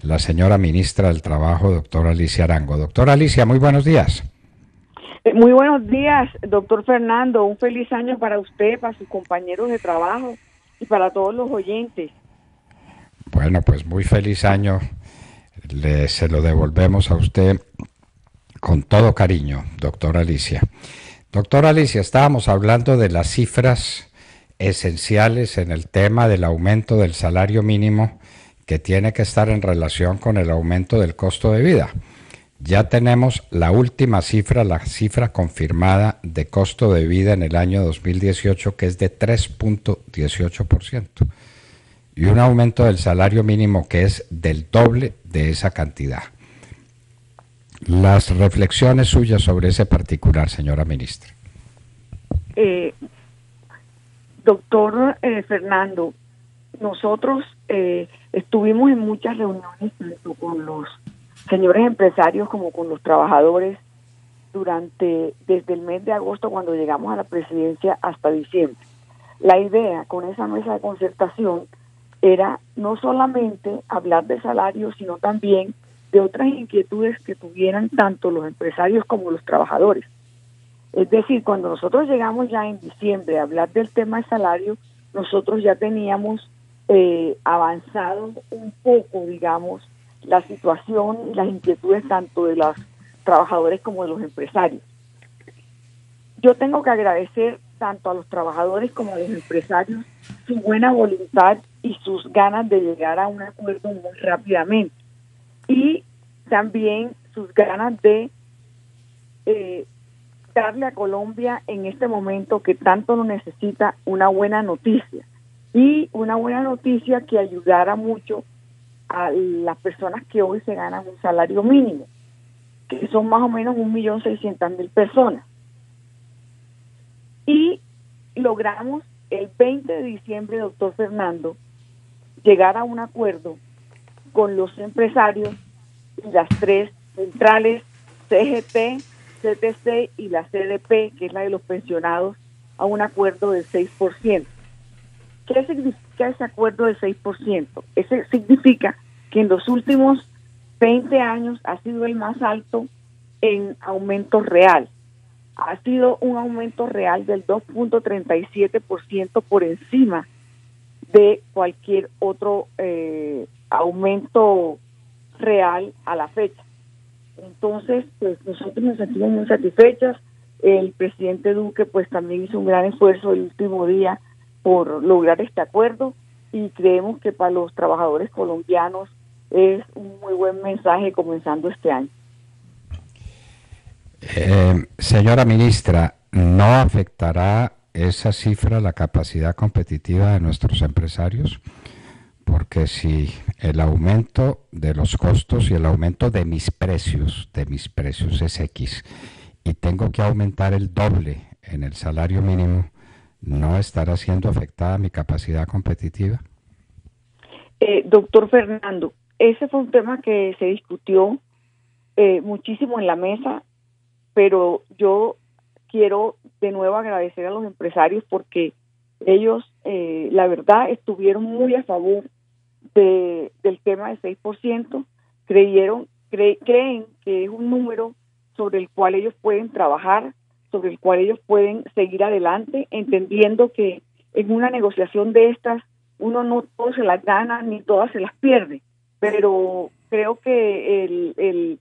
la señora ministra del Trabajo, doctora Alicia Arango. Doctora Alicia, muy buenos días. Muy buenos días, doctor Fernando. Un feliz año para usted, para sus compañeros de trabajo y para todos los oyentes. Bueno, pues muy feliz año. Se lo devolvemos a usted con todo cariño, doctora Alicia. Doctora Alicia, estábamos hablando de las cifras esenciales en el tema del aumento del salario mínimo que tiene que estar en relación con el aumento del costo de vida. Ya tenemos la última cifra, la cifra confirmada de costo de vida en el año 2018, que es de 3.18%, y un aumento del salario mínimo que es del doble de esa cantidad. Las reflexiones suyas sobre ese particular, señora ministra. Doctor Fernando, nosotros estuvimos en muchas reuniones tanto con los señores empresarios como con los trabajadores desde el mes de agosto, cuando llegamos a la presidencia, hasta diciembre. La idea con esa mesa de concertación era no solamente hablar de salarios, sino también de otras inquietudes que tuvieran tanto los empresarios como los trabajadores. Es decir, cuando nosotros llegamos ya en diciembre a hablar del tema de salario, nosotros ya teníamos avanzado un poco, digamos, la situación y las inquietudes tanto de los trabajadores como de los empresarios. Yo tengo que agradecer tanto a los trabajadores como a los empresarios su buena voluntad y sus ganas de llegar a un acuerdo muy rápidamente. Y también sus ganas de darle a Colombia en este momento que tanto lo necesita una buena noticia. Y una buena noticia que ayudara mucho a las personas que hoy se ganan un salario mínimo, que son más o menos 1.600.000 personas. Y logramos el 20 de diciembre, doctor Fernando, llegar a un acuerdo con los empresarios y las tres centrales, CGT, CTC y la CDP, que es la de los pensionados, a un acuerdo del 6%. ¿Qué significa ese acuerdo del 6%? Ese significa que en los últimos 20 años ha sido el más alto en aumento real. Ha sido un aumento real del 2.37% por encima de cualquier otro aumento real a la fecha. Entonces, pues nosotros nos sentimos muy satisfechas. El presidente Duque pues también hizo un gran esfuerzo el último día por lograr este acuerdo, y creemos que para los trabajadores colombianos es un muy buen mensaje comenzando este año. Señora ministra, ¿no afectará esa cifra la capacidad competitiva de nuestros empresarios? Porque si el aumento de los costos y el aumento de mis precios es X, y tengo que aumentar el doble en el salario mínimo, ¿no estará siendo afectada mi capacidad competitiva? Doctor Fernando, ese fue un tema que se discutió muchísimo en la mesa, pero yo quiero de nuevo agradecer a los empresarios porque ellos, la verdad, estuvieron muy a favor del tema del 6%, creen que es un número sobre el cual ellos pueden trabajar, sobre el cual ellos pueden seguir adelante, entendiendo que en una negociación de estas uno no todas se las gana ni todas se las pierde, pero creo que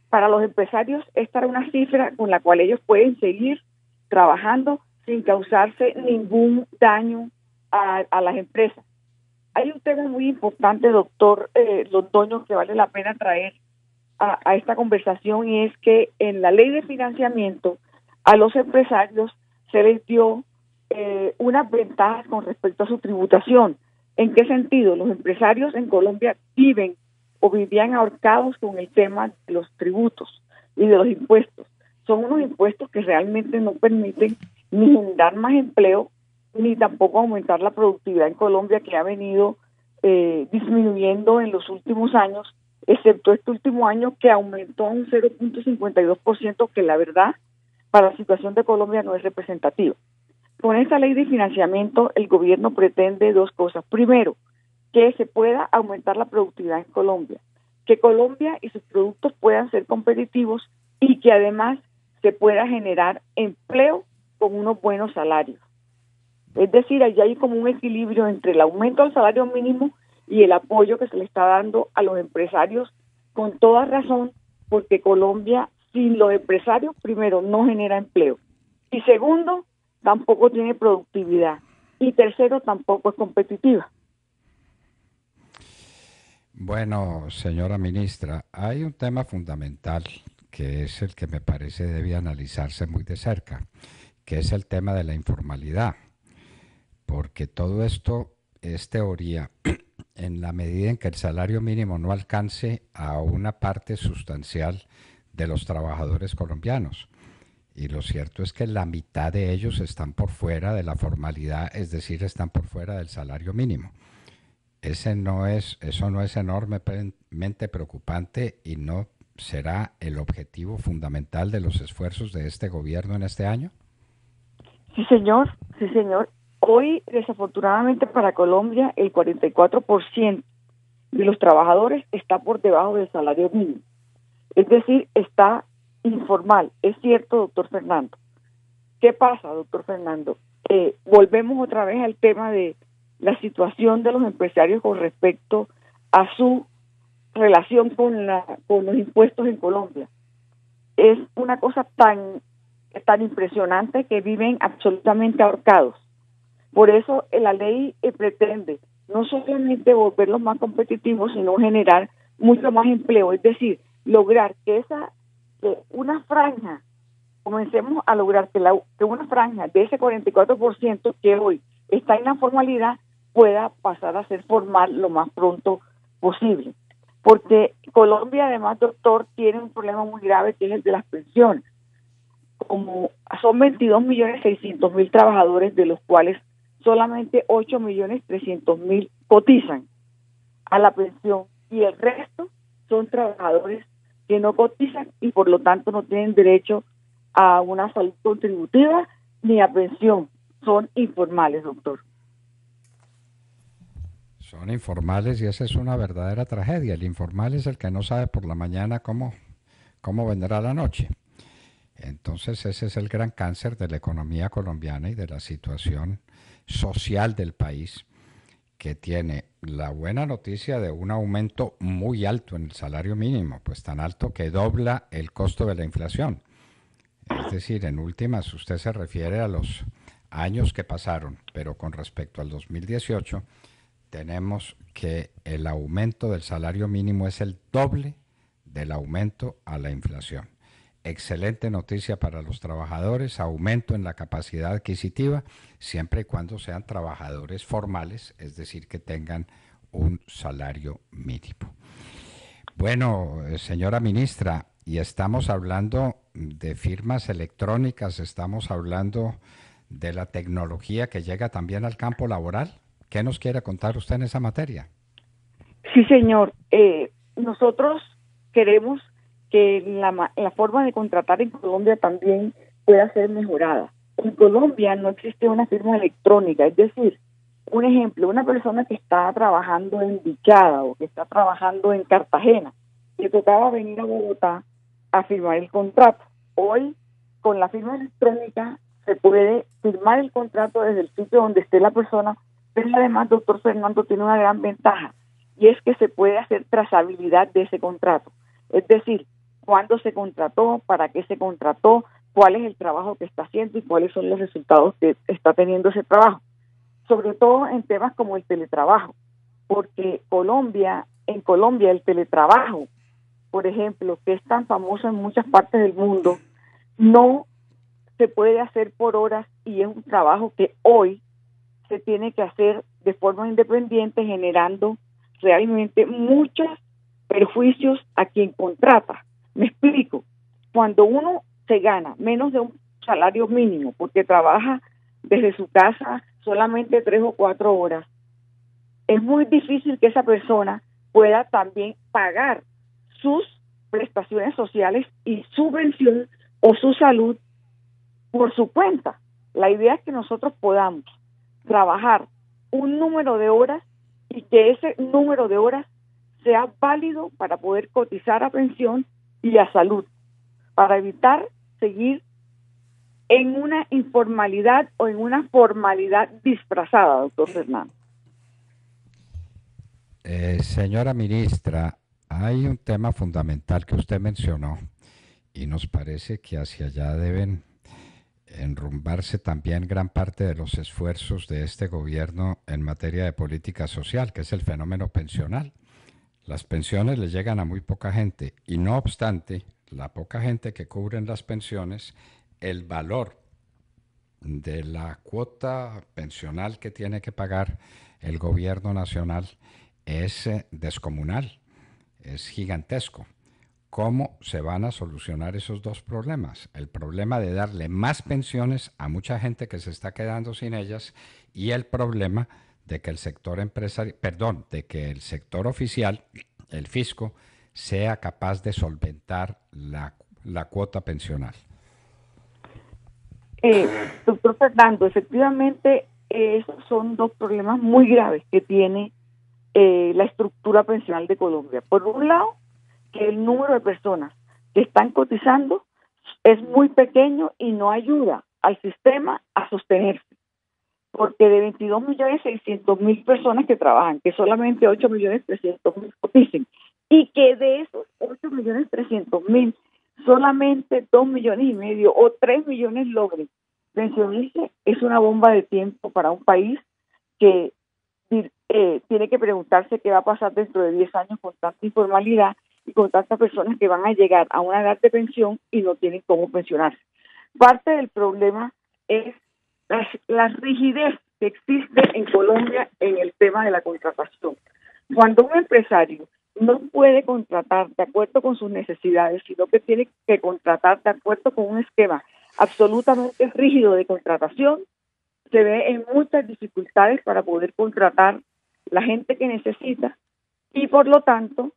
para los empresarios esta era una cifra con la cual ellos pueden seguir trabajando sin causarse ningún daño a las empresas. Hay un tema muy importante, doctor Londoño, que vale la pena traer a esta conversación, y es que en la ley de financiamiento a los empresarios se les dio unas ventajas con respecto a su tributación. ¿En qué sentido? Los empresarios en Colombia vivían ahorcados con el tema de los tributos y de los impuestos. Son unos impuestos que realmente no permiten ni generar más empleo, ni tampoco aumentar la productividad en Colombia, que ha venido disminuyendo en los últimos años, excepto este último año que aumentó a un 0.52%, que la verdad para la situación de Colombia no es representativa. Con esta ley de financiamiento el gobierno pretende dos cosas. Primero, que se pueda aumentar la productividad en Colombia, que Colombia y sus productos puedan ser competitivos y que además se pueda generar empleo con unos buenos salarios. Es decir, allí hay como un equilibrio entre el aumento del salario mínimo y el apoyo que se le está dando a los empresarios con toda razón, porque Colombia sin los empresarios, primero, no genera empleo. Y segundo, tampoco tiene productividad. Y tercero, tampoco es competitiva. Bueno, señora ministra, hay un tema fundamental que es el que me parece debe analizarse muy de cerca, que es el tema de la informalidad, porque todo esto es teoría en la medida en que el salario mínimo no alcance a una parte sustancial de los trabajadores colombianos. Y lo cierto es que la mitad de ellos están por fuera de la formalidad, es decir, están por fuera del salario mínimo. Eso no es enormemente preocupante y no será el objetivo fundamental de los esfuerzos de este gobierno en este año. Sí, señor, sí, señor. Hoy, desafortunadamente para Colombia, el 44% de los trabajadores está por debajo del salario mínimo. Es decir, está informal. Es cierto, doctor Fernando. ¿Qué pasa, doctor Fernando? Volvemos otra vez al tema de la situación de los empresarios con respecto a su relación con los impuestos en Colombia. Es una cosa tan impresionante que viven absolutamente ahorcados. Por eso la ley pretende no solamente volverlos más competitivos, sino generar mucho más empleo, es decir, lograr que una franja, comencemos a lograr que una franja de ese 44% que hoy está en la formalidad pueda pasar a ser formal lo más pronto posible. Porque Colombia, además, doctor, tiene un problema muy grave que es el de las pensiones. Como son 22.600.000 trabajadores, de los cuales solamente 8.300.000 cotizan a la pensión y el resto son trabajadores que no cotizan y por lo tanto no tienen derecho a una salud contributiva ni a pensión. Son informales, doctor. Son informales y esa es una verdadera tragedia. El informal es el que no sabe por la mañana cómo vendrá la noche. Entonces ese es el gran cáncer de la economía colombiana y de la situación social del país, que tiene la buena noticia de un aumento muy alto en el salario mínimo, pues tan alto que dobla el costo de la inflación. Es decir, en últimas, usted se refiere a los años que pasaron, pero con respecto al 2018, tenemos que el aumento del salario mínimo es el doble del aumento a la inflación. Excelente noticia para los trabajadores, aumento en la capacidad adquisitiva, siempre y cuando sean trabajadores formales, es decir, que tengan un salario mínimo. Bueno, señora ministra, y estamos hablando de firmas electrónicas, estamos hablando de la tecnología que llega también al campo laboral. ¿Qué nos quiere contar usted en esa materia? Sí, señor. Nosotros queremos que la forma de contratar en Colombia también pueda ser mejorada. En Colombia no existe una firma electrónica, es decir, un ejemplo, una persona que está trabajando en Bichada o que está trabajando en Cartagena, le tocaba venir a Bogotá a firmar el contrato. Hoy, con la firma electrónica, se puede firmar el contrato desde el sitio donde esté la persona, pero además, doctor Fernando, tiene una gran ventaja, y es que se puede hacer trazabilidad de ese contrato. Es decir, cuándo se contrató, para qué se contrató, cuál es el trabajo que está haciendo y cuáles son los resultados que está teniendo ese trabajo. Sobre todo en temas como el teletrabajo, porque en Colombia el teletrabajo, por ejemplo, que es tan famoso en muchas partes del mundo, no se puede hacer por horas y es un trabajo que hoy se tiene que hacer de forma independiente, generando realmente muchos perjuicios a quien contrata. Me explico. Cuando uno se gana menos de un salario mínimo porque trabaja desde su casa solamente 3 o 4 horas, es muy difícil que esa persona pueda también pagar sus prestaciones sociales y su pensión o su salud por su cuenta. La idea es que nosotros podamos trabajar un número de horas y que ese número de horas sea válido para poder cotizar a pensión y a salud, para evitar seguir en una informalidad o en una formalidad disfrazada, doctor Fernando. Señora ministra, hay un tema fundamental que usted mencionó y nos parece que hacia allá deben enrumbarse también gran parte de los esfuerzos de este gobierno en materia de política social, que es el fenómeno pensional. Las pensiones le llegan a muy poca gente y no obstante, la poca gente que cubren las pensiones, el valor de la cuota pensional que tiene que pagar el gobierno nacional es descomunal, es gigantesco. ¿Cómo se van a solucionar esos dos problemas? El problema de darle más pensiones a mucha gente que se está quedando sin ellas y el problema de que el sector empresarial, perdón, de que el sector oficial, el fisco, sea capaz de solventar la cuota pensional. Doctor Fernando, efectivamente, esos son dos problemas muy graves que tiene la estructura pensional de Colombia. Por un lado, que el número de personas que están cotizando es muy pequeño y no ayuda al sistema a sostenerse, porque de 22.600.000 personas que trabajan, que solamente 8.300.000 coticen, y que de esos 8.300.000 solamente 2.500.000 o 3 millones logren pensionarse, es una bomba de tiempo para un país que tiene que preguntarse qué va a pasar dentro de 10 años con tanta informalidad y con tantas personas que van a llegar a una edad de pensión y no tienen cómo pensionarse. Parte del problema es la rigidez que existe en Colombia en el tema de la contratación. Cuando un empresario no puede contratar de acuerdo con sus necesidades, sino que tiene que contratar de acuerdo con un esquema absolutamente rígido de contratación, se ve en muchas dificultades para poder contratar la gente que necesita y por lo tanto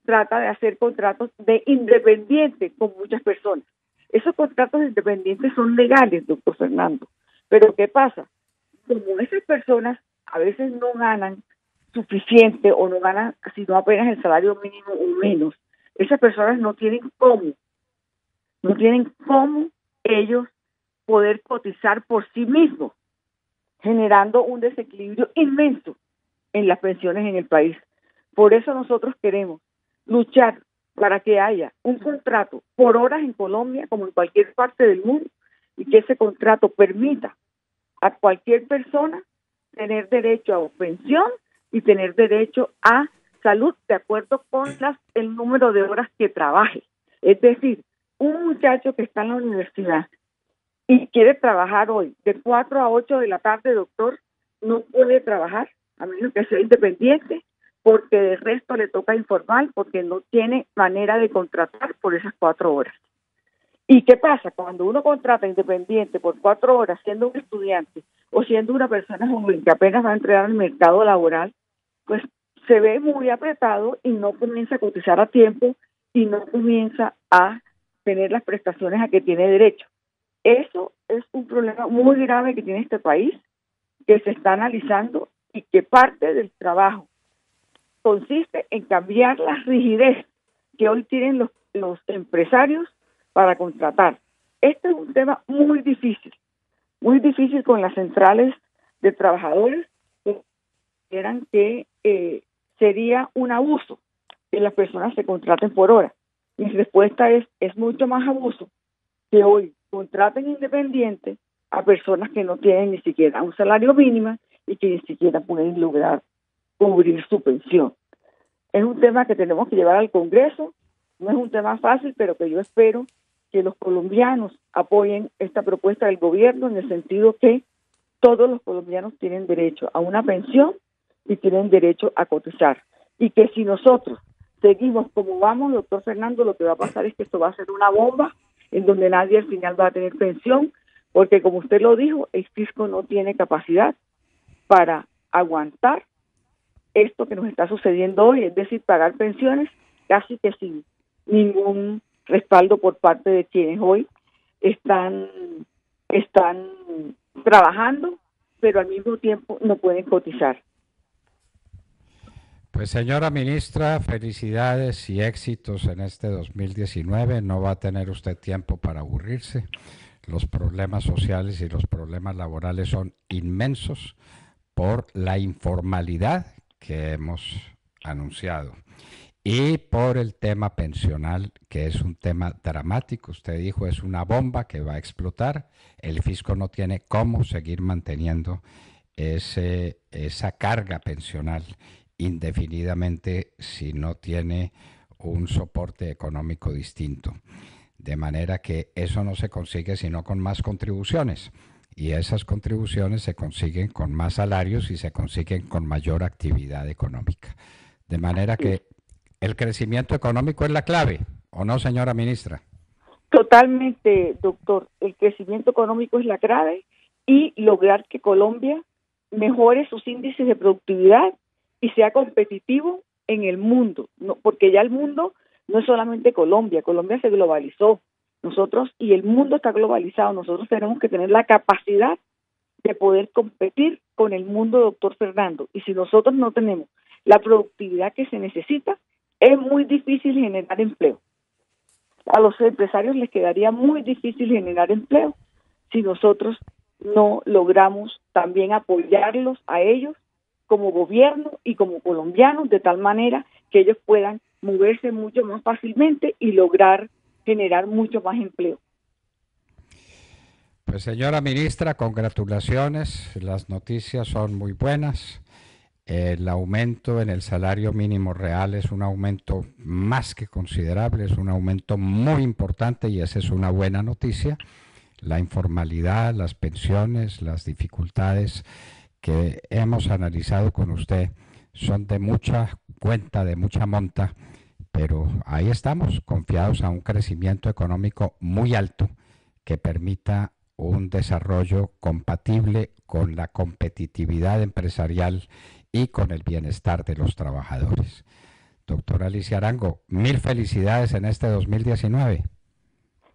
trata de hacer contratos de independiente con muchas personas. Esos contratos independientes son legales, doctor Fernando, pero ¿qué pasa? Como esas personas a veces no ganan suficiente o no ganan sino apenas el salario mínimo o menos, esas personas no tienen cómo ellos poder cotizar por sí mismos, generando un desequilibrio inmenso en las pensiones en el país. Por eso nosotros queremos luchar para que haya un contrato por horas en Colombia como en cualquier parte del mundo y que ese contrato permita a cualquier persona tener derecho a pensión y tener derecho a salud de acuerdo con el número de horas que trabaje. Es decir, un muchacho que está en la universidad y quiere trabajar hoy de 4 a 8 de la tarde, doctor, no puede trabajar a menos que sea independiente, porque de resto le toca informal, porque no tiene manera de contratar por esas 4 horas. ¿Y qué pasa? Cuando uno contrata independiente por 4 horas, siendo un estudiante o siendo una persona joven que apenas va a entrar al mercado laboral, pues se ve muy apretado y no comienza a cotizar a tiempo y no comienza a tener las prestaciones a que tiene derecho. Eso es un problema muy grave que tiene este país, que se está analizando y que parte del trabajo consiste en cambiar la rigidez que hoy tienen los empresarios para contratar. Este es un tema muy difícil con las centrales de trabajadores que consideran que sería un abuso que las personas se contraten por hora. Mi respuesta es mucho más abuso que hoy contraten independientes a personas que no tienen ni siquiera un salario mínimo y que ni siquiera pueden lograr cubrir su pensión. Es un tema que tenemos que llevar al Congreso, no es un tema fácil, pero que yo espero que los colombianos apoyen esta propuesta del gobierno en el sentido que todos los colombianos tienen derecho a una pensión y tienen derecho a cotizar. Y que si nosotros seguimos como vamos, doctor Fernando, lo que va a pasar es que esto va a ser una bomba en donde nadie al final va a tener pensión, porque como usted lo dijo, el fisco no tiene capacidad para aguantar esto que nos está sucediendo hoy, es decir, pagar pensiones casi que sin ningún respaldo por parte de quienes hoy están trabajando pero al mismo tiempo no pueden cotizar. Pues señora ministra, felicidades y éxitos en este 2019. No va a tener usted tiempo para aburrirse. Los problemas sociales y los problemas laborales son inmensos por la informalidad que hemos anunciado y por el tema pensional, que es un tema dramático. Usted dijo, es una bomba que va a explotar. El fisco no tiene cómo seguir manteniendo esa carga pensional indefinidamente si no tiene un soporte económico distinto. De manera que eso no se consigue sino con más contribuciones. Y esas contribuciones se consiguen con más salarios y se consiguen con mayor actividad económica. De manera que el crecimiento económico es la clave, ¿o no, señora ministra? Totalmente, doctor. El crecimiento económico es la clave y lograr que Colombia mejore sus índices de productividad y sea competitivo en el mundo, no, porque ya el mundo no es solamente Colombia, Colombia se globalizó, nosotros y el mundo está globalizado, nosotros tenemos que tener la capacidad de poder competir con el mundo, doctor Fernando, y si nosotros no tenemos la productividad que se necesita, es muy difícil generar empleo. A los empresarios les quedaría muy difícil generar empleo si nosotros no logramos también apoyarlos a ellos como gobierno y como colombianos, de tal manera que ellos puedan moverse mucho más fácilmente y lograr generar mucho más empleo. Pues señora ministra, congratulaciones, las noticias son muy buenas. El aumento en el salario mínimo real es un aumento más que considerable, es un aumento muy importante y esa es una buena noticia. La informalidad, las pensiones, las dificultades que hemos analizado con usted son de mucha cuenta, de mucha monta, pero ahí estamos, confiados a un crecimiento económico muy alto que permita un desarrollo compatible con la competitividad empresarial y con el bienestar de los trabajadores. Doctora Alicia Arango, mil felicidades en este 2019.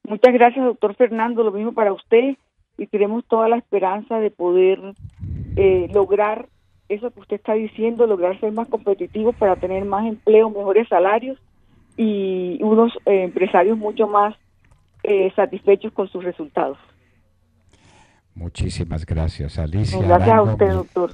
Muchas gracias, doctor Fernando, lo mismo para usted y tenemos toda la esperanza de poder lograr eso que usted está diciendo, lograr ser más competitivos para tener más empleo, mejores salarios y unos empresarios mucho más satisfechos con sus resultados. Muchísimas gracias, Alicia Gracias Arango. a usted, doctor.